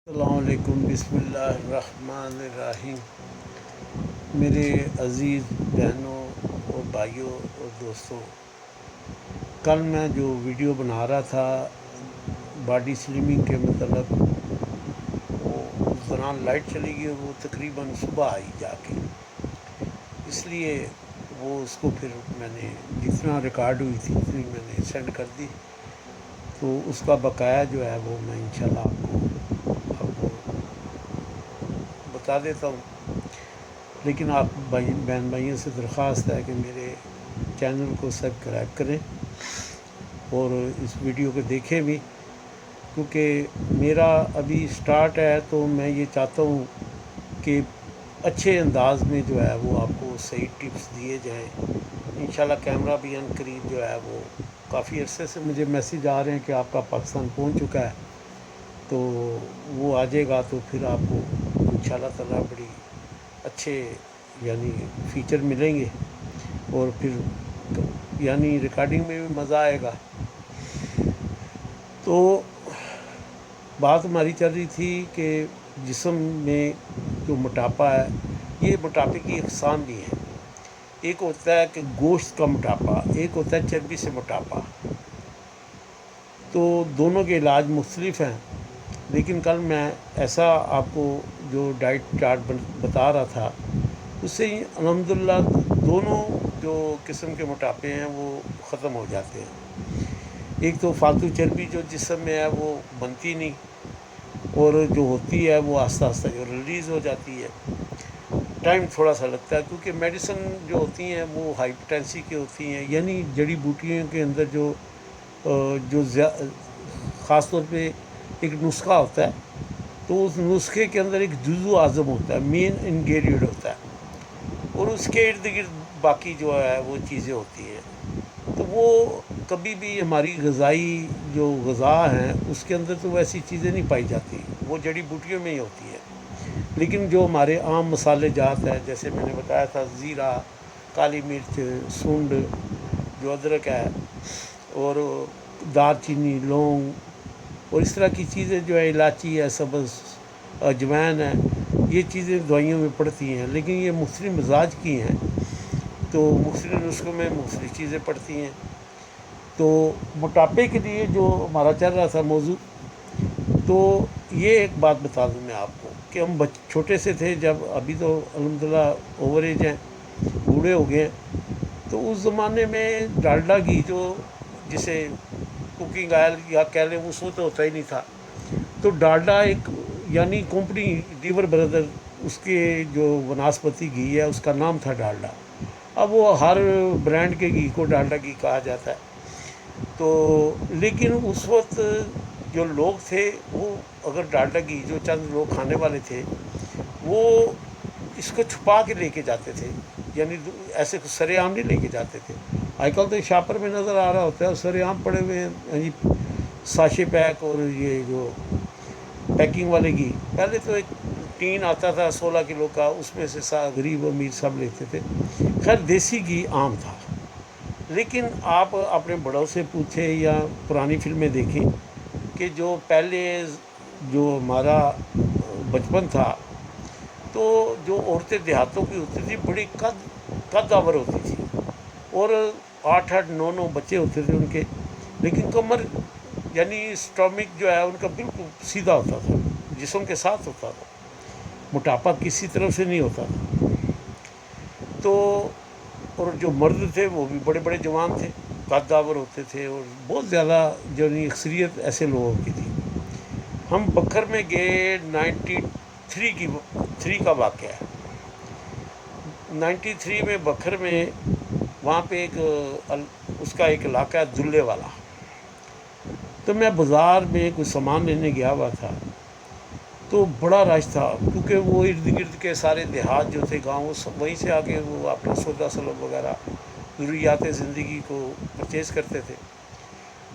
السلام علیکم، بسم اللہ الرحمن الرحیم۔ میرے عزیز بہنوں اور بھائیوں اور دوستوں، کل میں جو ویڈیو بنا رہا تھا باڈی سلمنگ کے متعلق، وہ اس دوران لائٹ چلی گئی، وہ تقریباً صبح آئی جا کے، اس لیے وہ اس کو پھر میں نے جتنا ریکارڈ ہوئی تھی اتنی میں نے سینڈ کر دی، تو اس کا بقایا جو ہے وہ میں انشاءاللہ آپ کو اب بتا دیتا ہوں۔ لیکن آپ بہن بھائیوں سے درخواست ہے کہ میرے چینل کو سبسکرائب کریں اور اس ویڈیو کو دیکھیں بھی، کیونکہ میرا ابھی سٹارٹ ہے تو میں یہ چاہتا ہوں کہ اچھے انداز میں جو ہے وہ آپ کو صحیح ٹپس دیے جائیں۔ انشاءاللہ کیمرہ بھی ان قریب جو ہے وہ کافی عرصے سے مجھے میسیج آ رہے ہیں کہ آپ کا پاکستان پہنچ چکا ہے، تو وہ آ جائے گا تو پھر آپ کو انشاءاللہ تعالیٰ بڑی اچھے یعنی فیچر ملیں گے، اور پھر یعنی ریکارڈنگ میں بھی مزہ آئے گا۔ تو بات ہماری چل رہی تھی کہ جسم میں جو موٹاپا ہے، یہ موٹاپے کی اقسام بھی ہیں۔ ایک ہوتا ہے کہ گوشت کا موٹاپا، ایک ہوتا ہے چربی سے موٹاپا، تو دونوں کے علاج مختلف ہیں۔ لیکن کل میں ایسا آپ کو جو ڈائٹ چارٹ بتا رہا تھا، اس سے الحمدللہ دونوں جو قسم کے موٹاپے ہیں وہ ختم ہو جاتے ہیں۔ ایک تو فالتو چربی جو جسم میں ہے وہ بنتی نہیں، اور جو ہوتی ہے وہ آہستہ آہستہ جو ریلیز ہو جاتی ہے۔ ٹائم تھوڑا سا لگتا ہے، کیونکہ میڈیسن جو ہوتی ہیں وہ ہائپرٹینسی کی ہوتی ہیں، یعنی جڑی بوٹیوں کے اندر جو خاص طور پہ ایک نسخہ ہوتا ہے، تو اس نسخے کے اندر ایک جزو اعظم ہوتا ہے، مین انگریڈینٹ ہوتا ہے، اور اس کے ارد گرد باقی جو ہے وہ چیزیں ہوتی ہیں۔ تو وہ کبھی بھی ہماری غذائی جو غذا ہیں اس کے اندر تو ویسی چیزیں نہیں پائی جاتی، وہ جڑی بوٹیوں میں ہی ہوتی ہے۔ لیکن جو ہمارے عام مسالے جات ہیں، جیسے میں نے بتایا تھا زیرہ، کالی مرچ، سونڈ، جو ادرک ہے، اور دار چینی، لونگ، اور اس طرح کی چیزیں جو ہے، الائچی ہے، سبز، اجوائن ہے، یہ چیزیں دوائیوں میں پڑتی ہیں، لیکن یہ مختلف مزاج کی ہیں، تو مختلف نسخوں میں مختلف چیزیں پڑتی ہیں۔ تو موٹاپے کے لیے جو ہمارا چل رہا تھا موضوع، تو یہ ایک بات بتا دوں میں آپ کو کہ ہم چھوٹے سے تھے جب، ابھی تو الحمدللہ اوور ایج ہیں، بوڑھے ہو گئے ہیں، تو اس زمانے میں ڈالڈا گھی جو جسے کوکنگ آئل یا کہہ لیں، اس وقت تو ہوتا ہی نہیں تھا، تو ڈالڈا ایک یعنی کمپنی ڈیور بردر، اس کے جو وناسپتی گھی ہے اس کا نام تھا ڈالڈا۔ اب وہ ہر برانڈ کے گھی کو ڈالڈا گھی کہا جاتا ہے۔ تو لیکن اس وقت جو لوگ تھے وہ اگر ڈالڈا گھی جو چند لوگ کھانے والے تھے، وہ اس کو چھپا کے لے کے جاتے تھے، یعنی ایسے سر عام نہیں لے کے جاتے تھے۔ آج کل تو شاپر میں نظر آ رہا ہوتا ہے، سر عام پڑے ہوئے ہیں، یعنی ساشے پیک، اور یہ جو پیکنگ والے گھی، پہلے تو ایک ٹین آتا تھا 16 کلو کا، اس میں سے غریب امیر سب لیتے تھے۔ خیر دیسی گھی عام تھا، لیکن آپ اپنے بڑوں سے پوچھیں یا پرانی فلمیں دیکھیں کہ جو پہلے جو ہمارا بچپن تھا، تو جو عورتیں دیہاتوں کی ہوتی تھیں بڑی قد آور ہوتی تھی، اور 8 8 9 9 بچے ہوتے تھے ان کے، لیکن کمر یعنی اسٹامک جو ہے ان کا بالکل سیدھا ہوتا تھا، جسم کے ساتھ ہوتا تھا، موٹاپا کسی طرف سے نہیں ہوتا تھا۔ تو اور جو مرد تھے وہ بھی بڑے بڑے جوان تھے، قد آور ہوتے تھے، اور بہت زیادہ جو اکثریت ایسے لوگوں کی تھی۔ ہم بکھر میں گئے 93 کا واقعہ ہے۔ 93 میں بکھر میں، وہاں پہ اس کا ایک علاقہ ہے دلے والا، تو میں بازار میں کچھ سامان لینے گیا ہوا تھا، تو بڑا رش تھا، کیونکہ وہ ارد گرد کے سارے دیہات جو تھے، گاؤں، وہیں سے آ کے وہ اپنا سودا سلب وغیرہ ضروریات زندگی کو پرچیز کرتے تھے۔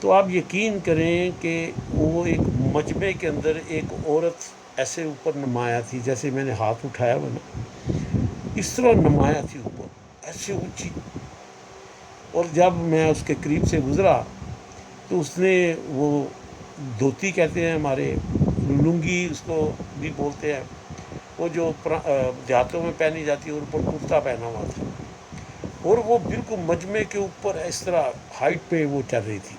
تو آپ یقین کریں کہ وہ ایک مجمع کے اندر ایک عورت ایسے اوپر نمایاں تھی، جیسے میں نے ہاتھ اٹھایا ہوا نا، اس طرح نمایاں تھی اوپر، ایسے اونچی، اور جب میں اس کے قریب سے گزرا تو اس نے وہ دھوتی کہتے ہیں ہمارے لنگی اس کو بھی بولتے ہیں، وہ جو دیہاتوں میں پہنی جاتی ہے، اور اوپر کرتا پہنا ہوا تھا، اور وہ بالکل مجمع کے اوپر اس طرح ہائٹ پہ وہ چل رہی تھی.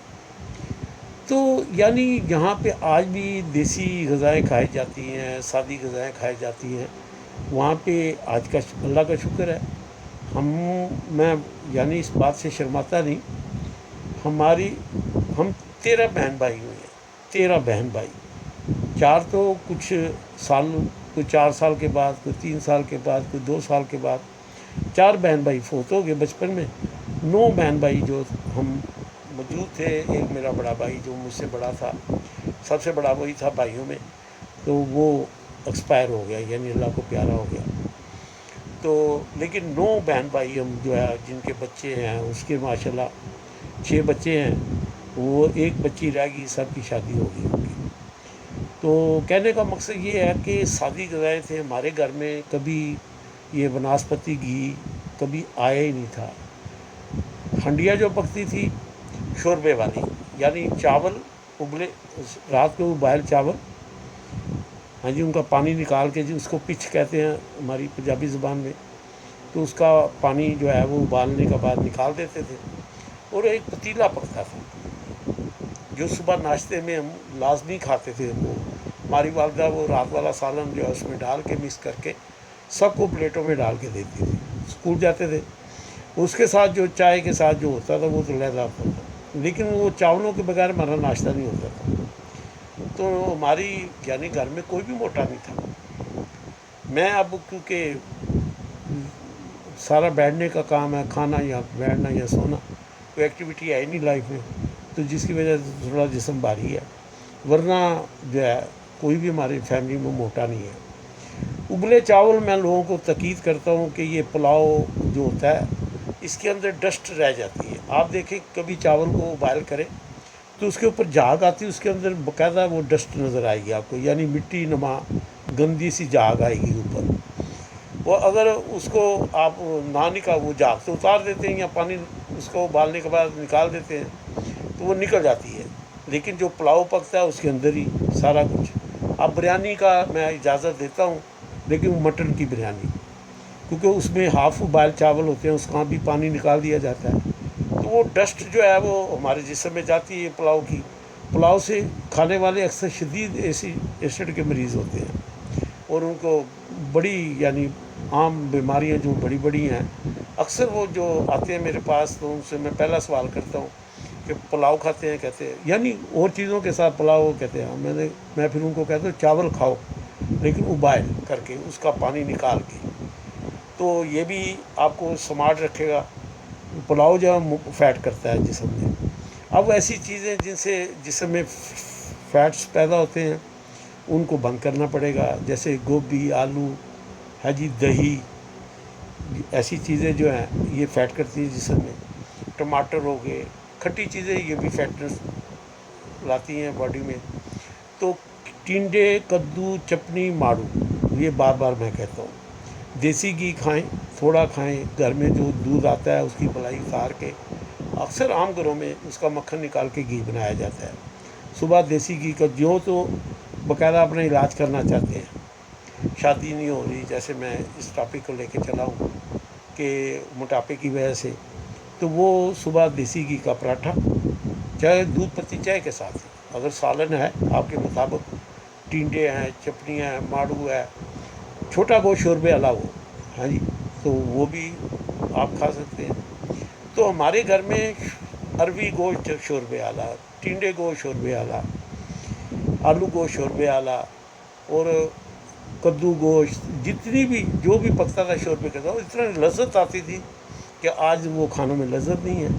تو یعنی یہاں پہ آج بھی دیسی غذائیں کھائی جاتی ہیں، سادی غذائیں کھائی جاتی ہیں. وہاں پہ آج کا اللہ کا شکر ہے، میں یعنی اس بات سے شرماتا نہیں. ہم 13 بہن بھائی ہوئے ہیں، 13 بہن بھائی. 4 تو کچھ سال، کوئی 4 سال کے بعد، کوئی 3 سال کے بعد، کوئی 2 سال کے بعد 4 بہن بھائی فوت ہو گئے بچپن میں. 9 بہن بھائی جو ہم موجود تھے. ایک میرا بڑا بھائی جو مجھ سے بڑا تھا، سب سے بڑا وہی تھا بھائیوں میں، تو وہ ایکسپائر ہو گیا، یعنی اللہ کو پیارا ہو گیا. تو لیکن 9 بہن بھائی ہم جو ہے جن کے بچے ہیں، اس کے ماشاءاللہ 6 بچے ہیں. وہ ایک بچی رہ گئی، سب کی شادی ہو گئی ان کی. تو کہنے کا مقصد یہ ہے کہ سادی غذائیں تھے ہمارے گھر میں. کبھی یہ بناسپتی گھی کبھی آیا ہی نہیں تھا. ہنڈیا جو پکتی تھی شوربے والی، یعنی چاول ابلے، رات کو ابائل چاول، ہاں جی، ان کا پانی نکال کے، جی اس کو پچ کہتے ہیں ہماری پنجابی زبان میں. تو اس کا پانی جو ہے وہ ابالنے کے بعد نکال دیتے تھے. اور ایک پتیلا پکتا تھا جو صبح ناشتے میں ہم لازمی کھاتے تھے. وہ ہماری والدہ وہ رات والا سالن جو ہے اس میں ڈال کے مکس کر کے سب کو پلیٹوں میں ڈال کے دیتی تھی. اسکول جاتے تھے، اس کے ساتھ جو چائے کے ساتھ جو ہوتا تھا وہ تو علیحدہ ہوتا تھا، لیکن وہ چاولوں کے بغیر ہمارا ناشتہ نہیں ہوتا تھا. تو ہماری یعنی گھر میں کوئی بھی موٹا نہیں تھا. میں اب کیونکہ سارا بیٹھنے کا کام ہے، کھانا یا بیٹھنا یا سونا، کوئی ایکٹیویٹی ہے نہیں لائف میں، تو جس کی وجہ سے تھوڑا جسم بھاری ہے. ورنہ جو ہے کوئی بھی ہماری فیملی میں موٹا نہیں ہے. ابلے چاول میں لوگوں کو تاکید کرتا ہوں کہ یہ پلاؤ جو ہوتا ہے اس کے اندر ڈسٹ رہ جاتی ہے. آپ دیکھیں کبھی چاول کو ابائل کریں تو اس کے اوپر جھاگ آتی ہے، اس کے اندر باقاعدہ وہ ڈسٹ نظر آئے گی آپ کو، یعنی مٹی نما گندی سی جھاگ آئے گی اوپر. وہ اگر اس کو آپ نہ وہ جھاگ سے اتار دیتے ہیں یا پانی اس کو ابالنے کے بعد نکال دیتے ہیں تو وہ نکل جاتی ہے. لیکن جو پلاؤ پکتا ہے اس کے اندر ہی سارا کچھ. اب بریانی کا میں اجازت دیتا ہوں، لیکن وہ مٹن کی بریانی، کیونکہ اس میں ہاف بوائل چاول ہوتے ہیں، اس کا بھی پانی نکال دیا جاتا ہے. تو وہ ڈسٹ جو ہے وہ ہمارے جسم میں جاتی ہے پلاؤ کی. پلاؤ سے کھانے والے اکثر شدید ایسڈ کے مریض ہوتے ہیں، اور ان کو بڑی یعنی عام بیماریاں جو بڑی بڑی ہیں، اکثر وہ جو آتے ہیں میرے پاس تو ان سے میں پہلا سوال کرتا ہوں کہ پلاؤ کھاتے ہیں؟ کہتے ہیں یعنی اور چیزوں کے ساتھ پلاؤ کہتے ہیں. میں پھر ان کو کہتا ہوں چاول کھاؤ لیکن ابائل کر کے اس کا پانی نکال کے، تو یہ بھی آپ کو سمارٹ رکھے گا. پلاؤ جو ہے فیٹ کرتا ہے جسم میں. اب ایسی چیزیں جن سے جسم میں فیٹس پیدا ہوتے ہیں ان کو بند کرنا پڑے گا، جیسے گوبھی، آلو ہے جی، دہی، ایسی چیزیں جو ہیں یہ فیٹ کرتی ہیں جسم میں. ٹماٹر ہو گئے، کھٹی چیزیں یہ بھی فیٹنس لاتی ہیں باڈی میں. تو ٹینڈے، کدو، چپنی، ماڑو، یہ بار بار میں کہتا ہوں. دیسی گھی کھائیں، تھوڑا کھائیں. گھر میں جو دودھ آتا ہے اس کی ملائی اتار کے، اکثر عام گھروں میں اس کا مکھن نکال کے گھی بنایا جاتا ہے. صبح دیسی گھی کا جو تو باقاعدہ اپنا علاج کرنا چاہتے ہیں، شادی نہیں ہو رہی، جیسے میں اس ٹاپک کو لے کے چلا ہوں کہ موٹاپے کی وجہ سے، تو وہ صبح دیسی گھی کا پراٹھا، چاہے دودھ پتی چائے کے ساتھ، اگر سالن ہے آپ کے مطابق، ٹینڈے ہیں، چپنیاں ہیں، ماڑو ہے، چھوٹا گوشت شوربے والا ہو، ہاں جی، تو وہ بھی آپ کھا سکتے ہیں. تو ہمارے گھر میں اروی گوشت شوربے والا، ٹینڈے گوشت شوربے والا، آلو گوشت شوربے والا، اور کدو گوشت، جتنی بھی جو بھی پکتا تھا شوربے کے ساتھ، اتنا لذت آتی تھی کہ آج وہ کھانوں میں لذت نہیں ہے.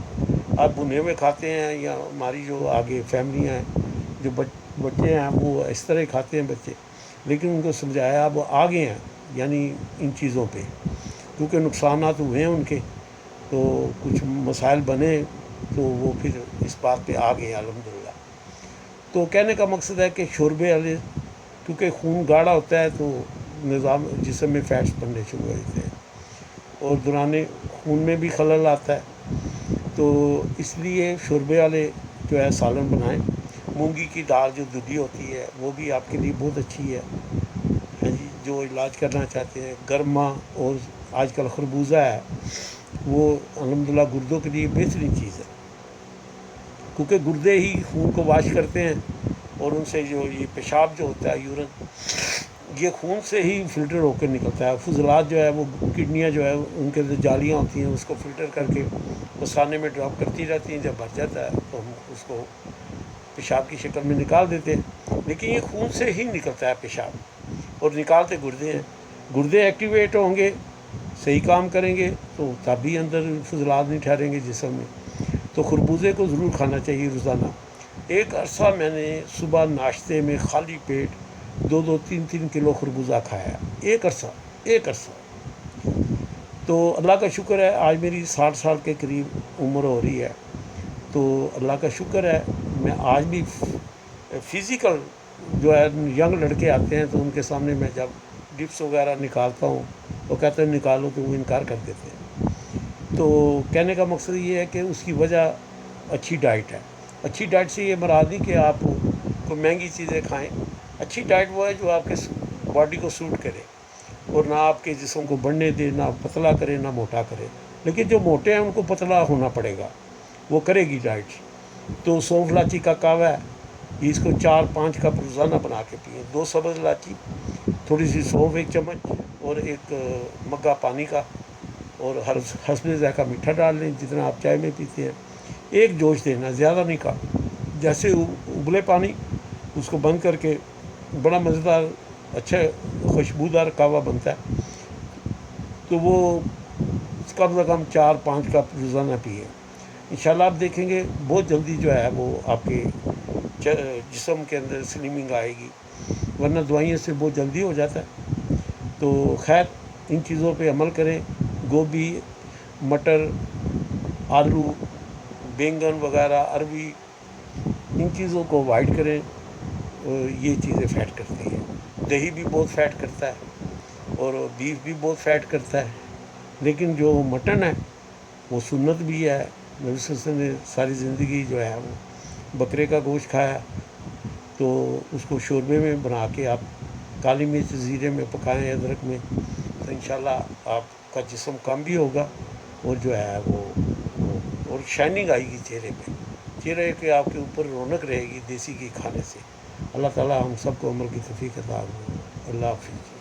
آپ بھنے ہوئے کھاتے ہیں، یا ہماری جو آگے فیملیاں ہیں، جو بچے ہیں وہ اس طرح ہی کھاتے ہیں بچے. لیکن ان کو سمجھایا اب آگے ہیں یعنی ان چیزوں پہ، کیونکہ نقصانات ہوئے ہیں ان کے، تو کچھ مسائل بنے تو وہ پھر اس بات پہ آ گئے ہیں الحمدللہ. تو کہنے کا مقصد ہے کہ شوربے والے، کیونکہ خون گاڑھا ہوتا ہے تو نظام جسم میں فیٹس بننے شروع ہو جاتے ہیں، اور دوران خون میں بھی خلل آتا ہے. تو اس لیے شوربے والے جو ہے سالن بنائیں. مونگی کی دال جو دودھی ہوتی ہے وہ بھی آپ کے لیے بہت اچھی ہے. ہاں جی، جو علاج کرنا چاہتے ہیں. گرما اور آج کل خربوزہ ہے وہ الحمدللہ گردوں کے لیے بہترین چیز ہے، کیونکہ گردے ہی خون کو واش کرتے ہیں اور ان سے جو یہ پیشاب جو ہوتا ہے یورین، یہ خون سے ہی فلٹر ہو کر نکلتا ہے. فضلات جو ہے وہ کڈنیاں جو ہے ان کے جو جالیاں ہوتی ہیں اس کو فلٹر کر کے مسانے میں ڈراپ کرتی رہتی ہیں. جب بھر جاتا ہے تو ہم اس کو پیشاب کی شکل میں نکال دیتے ہیں. لیکن یہ خون سے ہی نکلتا ہے پیشاب، اور نکالتے گردے ہیں. گردے ایکٹیویٹ ہوں گے، صحیح کام کریں گے تو تب بھی اندر فضلات نہیں ٹھہریں گے جسم میں. تو خربوزے کو ضرور کھانا چاہیے روزانہ. ایک عرصہ میں نے صبح ناشتے میں خالی پیٹ 2-3 کلو خربوزہ کھایا، ایک عرصہ. تو اللہ کا شکر ہے آج میری 60 سال کے قریب عمر ہو رہی ہے. تو اللہ کا شکر ہے میں آج بھی فزیکل جو ہے ینگ لڑکے آتے ہیں تو ان کے سامنے میں جب ڈپس وغیرہ نکالتا ہوں وہ کہتے ہیں نکالو تو وہ انکار کر دیتے ہیں. تو کہنے کا مقصد یہ ہے کہ اس کی وجہ اچھی ڈائٹ ہے. اچھی ڈائٹ سے یہ مراد نہیں کہ آپ کو مہنگی چیزیں کھائیں. اچھی ڈائٹ وہ ہے جو آپ کے باڈی کو سوٹ کرے اور نہ آپ کے جسم کو بڑھنے دے، نہ پتلا کرے نہ موٹا کرے. لیکن جو موٹے ہیں ان کو پتلا ہونا پڑے گا، وہ کرے گی ڈائٹ. تو سونف لاچی کا کہوہ ہے، اس کو 4-5 کپ روزانہ بنا کے پئیں. 2 سبز لاچی، تھوڑی سی سونف 1 چمچ اور 1 مگہ پانی کا، اور حسب ذائقہ میٹھا ڈال لیں جتنا آپ چائے میں پیتے ہیں. ایک جوش دینا، زیادہ نہیں کا. جیسے ابلے پانی اس کو بند کر کے بڑا مزیدار اچھا خوشبودار کہوہ بنتا ہے. تو وہ کم سے کم 4-5 کپ روزانہ پیے. انشاءاللہ آپ دیکھیں گے بہت جلدی جو ہے وہ آپ کے جسم کے اندر سلمنگ آئے گی، ورنہ دوائیوں سے بہت جلدی ہو جاتا ہے. تو خیر ان چیزوں پہ عمل کریں. گوبھی، مٹر، آلو، بینگن وغیرہ، اروی، ان چیزوں کو اوائڈ کریں. یہ چیزیں فیٹ کرتی ہیں. دہی بھی بہت فیٹ کرتا ہے اور بیف بھی بہت فیٹ کرتا ہے. لیکن جو مٹن ہے وہ سنت بھی ہے. نبی صلی اللہ علیہ وسلم نے ساری زندگی جو ہے وہ بکرے کا گوشت کھایا. تو اس کو شوربے میں بنا کے آپ کالی مرچ زیرے میں پکائیں، ادرک میں، تو انشاءاللہ آپ کا جسم کم بھی ہوگا اور جو ہے وہ اور شائننگ آئے گی چہرے کے آپ کے اوپر رونق رہے گی دیسی گھی کھانے سے. اللہ تعالیٰ ہم سب کو عمل کی توفیق عطا فرمائے. اللہ حافظ.